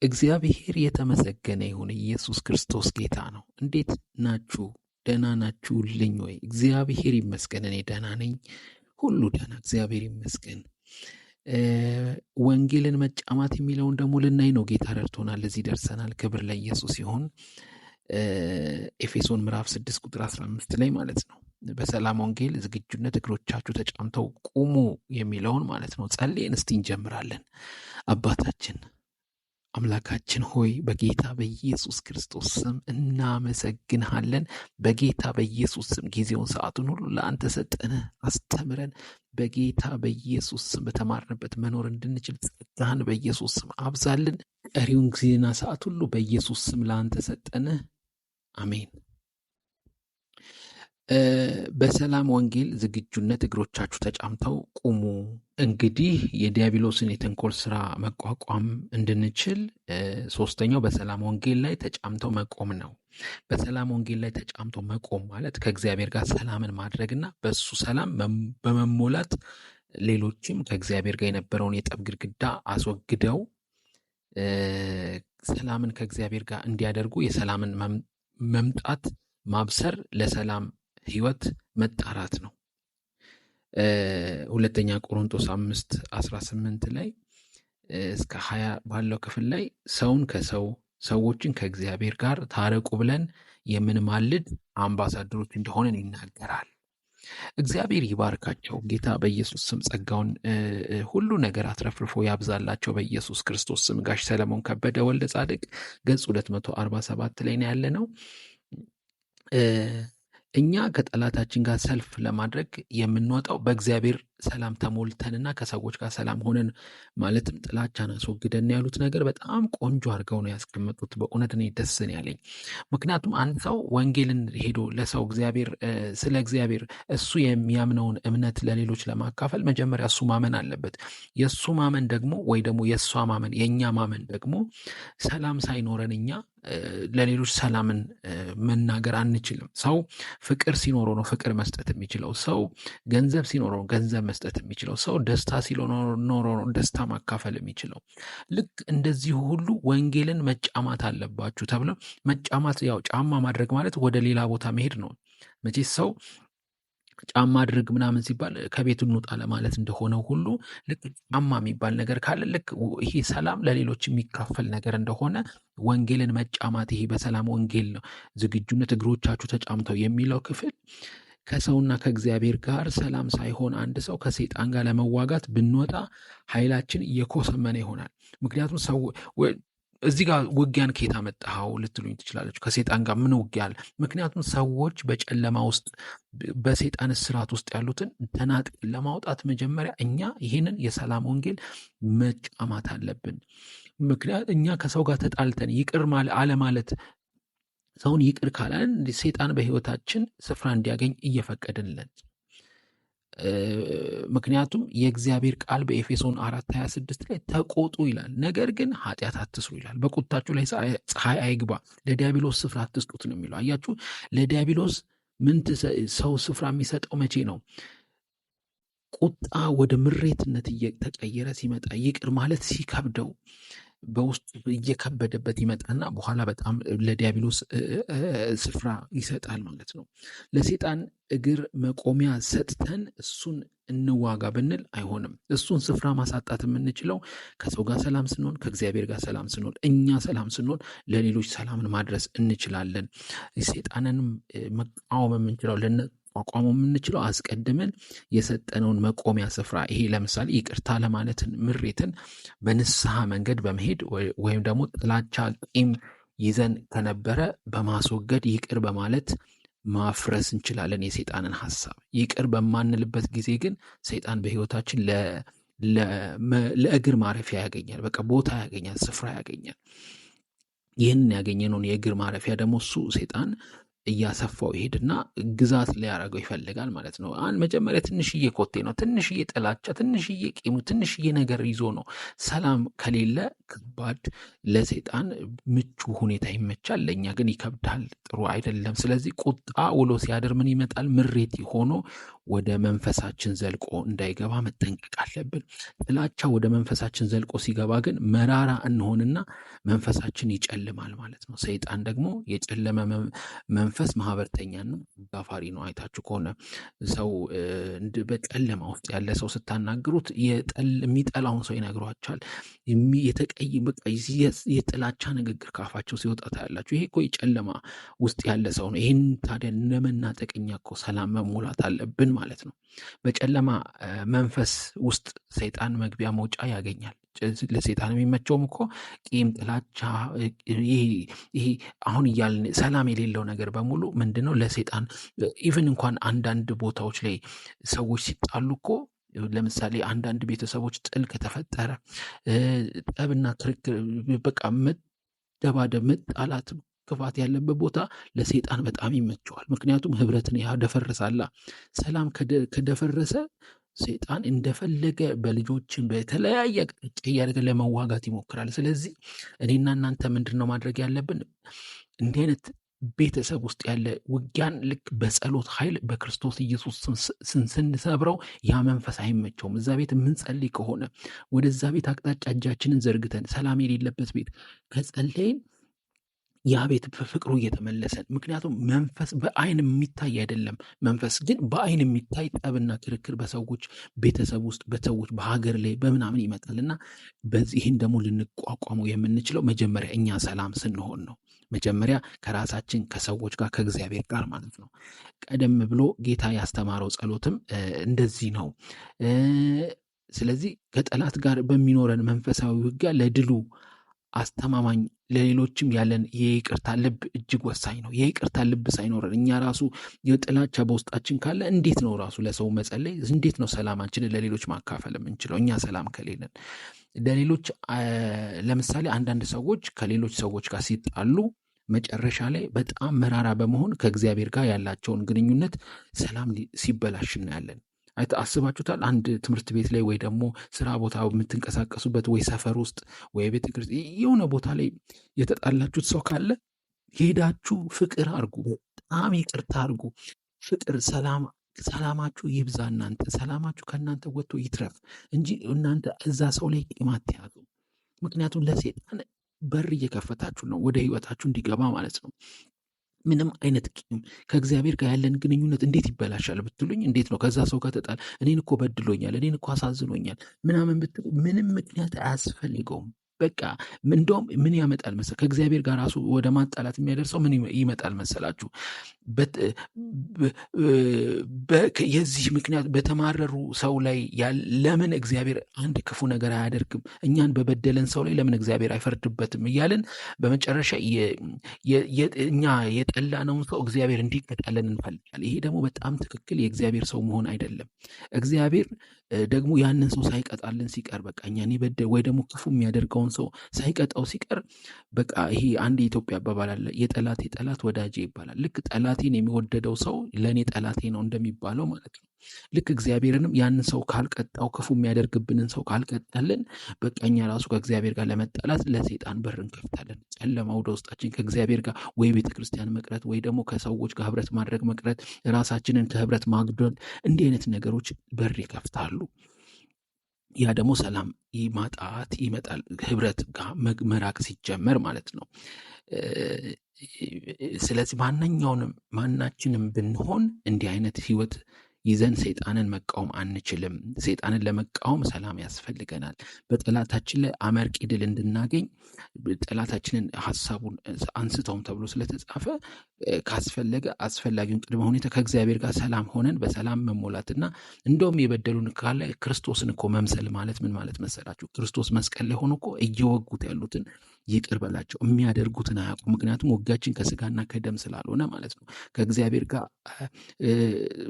እግዚአብሔር የተመሰገነ ይሁን። ኢየሱስ ክርስቶስ ጌታ ነው። እንዴት ናችሁ? ደህና ናችሁልኝ ወይ? እግዚአብሔር ይመስገን፣ እኔ ደህና ነኝ። ሁሉ ደህና፣ እግዚአብሔር ይመስገን። ወንጌልን መጫማት የሚለውን ደግሞ ልናይ ነው። ጌታ ረድቶናል፣ እዚህ ደርሰናል። ክብር ለኢየሱስ ይሁን። ኤፌሶን ምዕራፍ 6 ቁጥር 15 ላይ ማለት ነው። በሰላም ወንጌል ዝግጁነት እግሮቻችሁ ተጫምተው ቁሙ የሚለውን ማለት ነው። ጸልየን እስቲ እንጀምራለን። አባታችን አምላካችን ሆይ በጌታ በኢየሱስ ክርስቶስ ስም እናመሰግንሃለን። በጌታ በኢየሱስ ስም ጊዜውን ሰዓቱን ሁሉ ለአንተ ሰጠን። አስተምረን። በጌታ በኢየሱስ ስም በተማርንበት መኖር እንድንችል ጸጋህን በኢየሱስ ስም አብዛልን። ቀሪውን ጊዜና ሰዓት ሁሉ በኢየሱስ ስም ለአንተ ሰጠን። አሜን። በሰላም ወንጌል ዝግጁነት እግሮቻችሁ ተጫምተው ቁሙ። እንግዲህ የዲያብሎስን የተንኮል ስራ መቋቋም እንድንችል ሶስተኛው በሰላም ወንጌል ላይ ተጫምተው መቆም ነው። በሰላም ወንጌል ላይ ተጫምተው መቆም ማለት ከእግዚአብሔር ጋር ሰላምን ማድረግና በሱ ሰላም በመሞላት ሌሎችም ከእግዚአብሔር ጋር የነበረውን የጠብ ግድግዳ አስወግደው ሰላምን ከእግዚአብሔር ጋር እንዲያደርጉ የሰላምን መምጣት ማብሰር ለሰላም ህይወት መጣራት ነው። ሁለተኛ ቆሮንቶስ 5:18 ላይ እስከ 20 ባለው ክፍል ላይ ሰውን ከሰው ሰዎችን ከእግዚአብሔር ጋር ታረቁ ብለን የምንማልድ አምባሳደሮች እንደሆነን ይናገራል። እግዚአብሔር ይባርካቸው። ጌታ በኢየሱስ ስም ጸጋውን ሁሉ ነገር አትረፍርፎ ያብዛላቸው በኢየሱስ ክርስቶስ ስም። ጋሽ ሰለሞን ከበደ ወልደ ጻድቅ ገጽ 247 ላይ ነው ያለ ነው። እኛ ከጠላታችን ጋር ሰልፍ ለማድረግ የምንወጣው በእግዚአብሔር ሰላም ተሞልተንና ከሰዎች ጋር ሰላም ሆነን ማለትም ጥላቻን አስወግደን ያሉት ነገር በጣም ቆንጆ አድርገው ነው ያስቀመጡት። በእውነት እኔ ደስ ነው ያለኝ። ምክንያቱም አንድ ሰው ወንጌልን ሄዶ ለሰው ስለ እግዚአብሔር እሱ የሚያምነውን እምነት ለሌሎች ለማካፈል መጀመሪያ እሱ ማመን አለበት። የእሱ ማመን ደግሞ ወይ ደግሞ የእሷ ማመን የእኛ ማመን ደግሞ ሰላም ሳይኖረን እኛ ለሌሎች ሰላምን መናገር አንችልም። ሰው ፍቅር ሲኖረው ነው ፍቅር መስጠት የሚችለው። ሰው ገንዘብ ሲኖረው ነው ገንዘብ መስጠት የሚችለው። ሰው ደስታ ሲኖረው ነው ደስታ ማካፈል የሚችለው። ልክ እንደዚሁ ሁሉ ወንጌልን መጫማት አለባችሁ ተብለው መጫማት፣ ያው ጫማ ማድረግ ማለት ወደ ሌላ ቦታ መሄድ ነው። መቼስ ሰው ጫማ አድርግ ምናምን ሲባል ከቤቱ እንውጣ ለማለት እንደሆነው ሁሉ ልክ ጫማ የሚባል ነገር ካለ ልክ ይሄ ሰላም ለሌሎች የሚካፈል ነገር እንደሆነ ወንጌልን መጫማት፣ ይሄ በሰላም ወንጌል ነው ዝግጁነት እግሮቻችሁ ተጫምተው የሚለው ክፍል ከሰውና ከእግዚአብሔር ጋር ሰላም ሳይሆን አንድ ሰው ከሰይጣን ጋር ለመዋጋት ብንወጣ ኃይላችን እየኮሰመነ ይሆናል። ምክንያቱም ሰው እዚህ ጋር ውጊያን ከየት አመጣኸው ልትሉኝ ትችላለች። ከሰይጣን ጋር ምን ውጊያ አለ? ምክንያቱም ሰዎች በጨለማ ውስጥ በሰይጣን እስራት ውስጥ ያሉትን ተናጥቅን ለማውጣት መጀመሪያ እኛ ይህንን የሰላም ወንጌል መጫማት አለብን። ምክንያት እኛ ከሰው ጋር ተጣልተን ይቅር አለማለት ሰውን ይቅር ካላለን ሰይጣን በህይወታችን ስፍራ እንዲያገኝ እየፈቀድንለን። ምክንያቱም የእግዚአብሔር ቃል በኤፌሶን 4:26 ላይ ተቆጡ ይላል፣ ነገር ግን ኃጢአት አትስሩ ይላል። በቁጣችሁ ላይ ፀሐይ አይግባ፣ ለዲያብሎስ ስፍራ አትስጡት ነው የሚለው። አያችሁ፣ ለዲያብሎስ ሰው ስፍራ የሚሰጠው መቼ ነው? ቁጣ ወደ ምሬትነት እየተቀየረ ሲመጣ፣ ይቅር ማለት ሲከብደው፣ በውስጡ እየከበደበት ይመጣና በኋላ በጣም ለዲያብሎስ ስፍራ ይሰጣል ማለት ነው። ለሰይጣን እግር መቆሚያ ሰጥተን እሱን እንዋጋ ብንል አይሆንም። እሱን ስፍራ ማሳጣት የምንችለው ከሰው ጋር ሰላም ስንሆን፣ ከእግዚአብሔር ጋር ሰላም ስንሆን፣ እኛ ሰላም ስንሆን ለሌሎች ሰላምን ማድረስ እንችላለን። ሰይጣንንም መቃወም የምንችለው ቋቋሙ የምንችለው አስቀድመን የሰጠነውን መቆሚያ ስፍራ፣ ይሄ ለምሳሌ ይቅርታ ለማለትን ምሬትን በንስሐ መንገድ በመሄድ ወይም ደግሞ ጥላቻ ቂም ይዘን ከነበረ በማስወገድ ይቅር በማለት ማፍረስ እንችላለን የሰይጣንን ሐሳብ። ይቅር በማንልበት ጊዜ ግን ሰይጣን በህይወታችን ለእግር ማረፊያ ያገኛል። በቃ ቦታ ያገኛል፣ ስፍራ ያገኛል። ይህንን ያገኘነውን የእግር ማረፊያ ደግሞ እሱ ሰይጣን እያሰፋው ይሄድና ግዛት ሊያደርገው ይፈልጋል ማለት ነው። መጀመሪያ ትንሽዬ ኮቴ ነው፣ ትንሽዬ ጥላቻ፣ ትንሽዬ ቂሙ፣ ትንሽዬ ነገር ይዞ ነው። ሰላም ከሌለ ከባድ፣ ለሰይጣን ምቹ ሁኔታ ይመቻል፣ ለእኛ ግን ይከብዳል፣ ጥሩ አይደለም። ስለዚህ ቁጣ ውሎ ሲያድር ምን ይመጣል? ምሬት ሆኖ ወደ መንፈሳችን ዘልቆ እንዳይገባ መጠንቀቅ አለብን። ጥላቻ ወደ መንፈሳችን ዘልቆ ሲገባ ግን መራራ እንሆንና መንፈሳችን ይጨልማል ማለት ነው። ሰይጣን ደግሞ የጨለመ መንፈስ ማህበርተኛና ጋፋሪ ነው። አይታችሁ ከሆነ ሰው በጨለማ ውስጥ ያለ ሰው ስታናግሩት የሚጠላውን ሰው ይነግሯቸዋል። የጥላቻ ንግግር ካፋቸው ሲወጣ ታያላችሁ። ይሄ እኮ የጨለማ ውስጥ ያለ ሰው ነው። ይህን ታዲያ ለመናጠቅ እኛ እኮ ሰላም መሞላት አለብን ማለት ነው። በጨለማ መንፈስ ውስጥ ሰይጣን መግቢያ መውጫ ያገኛል። ለሰይጣን የሚመቸውም እኮ ቂም፣ ጥላቻ፣ ይሄ አሁን እያልን ሰላም የሌለው ነገር በሙሉ ምንድነው? ለሰይጣን ኢቭን እንኳን አንዳንድ ቦታዎች ላይ ሰዎች ሲጣሉ እኮ ለምሳሌ አንዳንድ ቤተሰቦች ጥል ከተፈጠረ ጠብና ክርክር፣ በቃ መደባደብ፣ መጣላት፣ ክፋት ያለበት ቦታ ለሰይጣን በጣም ይመቸዋል። ምክንያቱም ህብረትን ያደፈርሳላ። ሰላም ከደፈረሰ ሰይጣን እንደፈለገ በልጆችን በተለያየ አቅጣጫ እያደረገ ለመዋጋት ይሞክራል። ስለዚህ እኔና እናንተ ምንድን ነው ማድረግ ያለብን? እንዲህ አይነት ቤተሰብ ውስጥ ያለ ውጊያን ልክ በጸሎት ኃይል በክርስቶስ ኢየሱስ ስንሰብረው ያ መንፈስ አይመቸውም። እዛ ቤት የምንጸልይ ከሆነ ወደዛ ቤት አቅጣጫ እጃችንን ዘርግተን ሰላም የሌለበት ቤት ከጸለይን ያ ቤት በፍቅሩ እየተመለሰን። ምክንያቱም መንፈስ በአይን የሚታይ አይደለም። መንፈስ ግን በአይን የሚታይ ጠብና ክርክር በሰዎች ቤተሰብ ውስጥ፣ በሰዎች በሀገር ላይ በምናምን ይመጣልና በዚህን ደግሞ ልንቋቋመው የምንችለው መጀመሪያ እኛ ሰላም ስንሆን ነው። መጀመሪያ ከራሳችን ከሰዎች ጋር ከእግዚአብሔር ጋር ማለት ነው። ቀደም ብሎ ጌታ ያስተማረው ጸሎትም እንደዚህ ነው። ስለዚህ ከጠላት ጋር በሚኖረን መንፈሳዊ ውጊያ ለድሉ አስተማማኝ ለሌሎችም ያለን የይቅርታ ልብ እጅግ ወሳኝ ነው። የይቅርታ ልብ ሳይኖረን እኛ ራሱ የጥላቻ በውስጣችን ካለ እንዴት ነው ራሱ ለሰው መጸለይ? እንዴት ነው ሰላማችንን ለሌሎች ማካፈል የምንችለው? እኛ ሰላም ከሌለን ለሌሎች ለምሳሌ አንዳንድ ሰዎች ከሌሎች ሰዎች ጋር ሲጣሉ መጨረሻ ላይ በጣም መራራ በመሆን ከእግዚአብሔር ጋር ያላቸውን ግንኙነት ሰላም ሲበላሽ እናያለን። አስባችሁታል? አንድ ትምህርት ቤት ላይ ወይ ደግሞ ስራ ቦታ የምትንቀሳቀሱበት ወይ ሰፈር ውስጥ ወይ ቤተ ክርስቲያን የሆነ ቦታ ላይ የተጣላችሁት ሰው ካለ ሄዳችሁ ፍቅር አርጉ፣ በጣም ይቅርታ አርጉ። ፍቅር፣ ሰላማችሁ ይብዛ። እናንተ ሰላማችሁ ከእናንተ ወጥቶ ይትረፍ እንጂ እናንተ እዛ ሰው ላይ ቂም አትያዙ። ምክንያቱም ለሰይጣን በር እየከፈታችሁ ነው ወደ ህይወታችሁ እንዲገባ ማለት ነው። ምንም አይነት ቂም ከእግዚአብሔር ጋር ያለን ግንኙነት እንዴት ይበላሻል ብትሉኝ፣ እንዴት ነው? ከዛ ሰው ከተጣል እኔን እኮ በድሎኛል፣ እኔን እኮ አሳዝኖኛል ምናምን ብትሉ ምንም ምክንያት አያስፈልገውም። በቃ እንደውም ምን ያመጣል መሰል? ከእግዚአብሔር ጋር ራሱ ወደ ማጣላት የሚያደርሰው ምን ይመጣል መሰላችሁ? የዚህ ምክንያት በተማረሩ ሰው ላይ ለምን እግዚአብሔር አንድ ክፉ ነገር አያደርግም? እኛን በበደለን ሰው ላይ ለምን እግዚአብሔር አይፈርድበትም? እያልን በመጨረሻ እኛ የጠላነውን ሰው እግዚአብሔር እንዲቀጣለን እንፈልጋለን። ይሄ ደግሞ በጣም ትክክል የእግዚአብሔር ሰው መሆን አይደለም። እግዚአብሔር ደግሞ ያንን ሰው ሳይቀጣልን ሲቀር በቃ እኛን ወይ ደግሞ ክፉ የሚያደርገውን ሰው ሳይቀጣው ሲቀር በቃ ይሄ አንድ የኢትዮጵያ አባባል አለ፣ የጠላቴ ጠላት ወዳጄ ይባላል። ልክ ጠላቴን የሚወደደው ሰው ለእኔ ጠላቴ ነው እንደሚባለው ማለት ነው። ልክ እግዚአብሔርንም ያንን ሰው ካልቀጣው፣ ክፉ የሚያደርግብንን ሰው ካልቀጣልን በቃ እኛ ራሱ ከእግዚአብሔር ጋር ለመጣላት ለሰይጣን በር እንከፍታለን። ጨለማ ወደ ውስጣችን ከእግዚአብሔር ጋር ወይ ቤተክርስቲያን መቅረት ወይ ደግሞ ከሰዎች ጋር ህብረት ማድረግ መቅረት፣ ራሳችንን ከህብረት ማግደል፣ እንዲህ አይነት ነገሮች በር ይከፍታሉ። ያ ደግሞ ሰላም ማጣት ይመጣል፣ ህብረት ጋር መራቅ ሲጀመር ማለት ነው። ስለዚህ ማናችንም ብንሆን እንዲህ አይነት ህይወት ይዘን ሰይጣንን መቃወም አንችልም። ሰይጣንን ለመቃወም ሰላም ያስፈልገናል። በጠላታችን ላይ አመርቂ ድል እንድናገኝ ጠላታችንን ሀሳቡን አንስተውም ተብሎ ስለተጻፈ ካስፈለገ አስፈላጊውን ቅድመ ሁኔታ ከእግዚአብሔር ጋር ሰላም ሆነን በሰላም መሞላትና እንደውም የበደሉን ካለ ክርስቶስን እኮ መምሰል ማለት ምን ማለት መሰላችሁ? ክርስቶስ መስቀል ላይ ሆኖ እኮ እየወጉት ያሉትን ይቅር በላቸው፣ የሚያደርጉትን አያውቁም። ምክንያቱም ውጊያችን ከስጋና ከደም ስላልሆነ ማለት ነው። ከእግዚአብሔር ጋር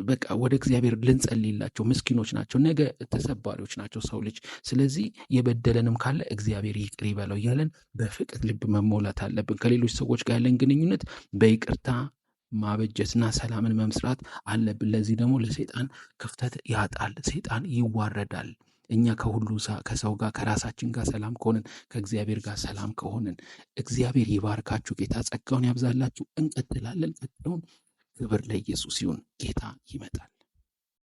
በቃ ወደ እግዚአብሔር ልንጸልይላቸው ምስኪኖች ናቸው፣ ነገ ተሰባሪዎች ናቸው ሰው ልጅ። ስለዚህ የበደለንም ካለ እግዚአብሔር ይቅር ይበለው እያለን በፍቅር ልብ መሞላት አለብን። ከሌሎች ሰዎች ጋር ያለን ግንኙነት በይቅርታ ማበጀትና ሰላምን መመስራት አለብን። ለዚህ ደግሞ ለሰይጣን ክፍተት ያጣል፣ ሰይጣን ይዋረዳል። እኛ ከሰው ጋር ከራሳችን ጋር ሰላም ከሆንን፣ ከእግዚአብሔር ጋር ሰላም ከሆንን፣ እግዚአብሔር ይባርካችሁ፣ ጌታ ጸጋውን ያብዛላችሁ። እንቀጥላለን። ቀጥለውን ክብር ለኢየሱስ ይሁን። ጌታ ይመጣል።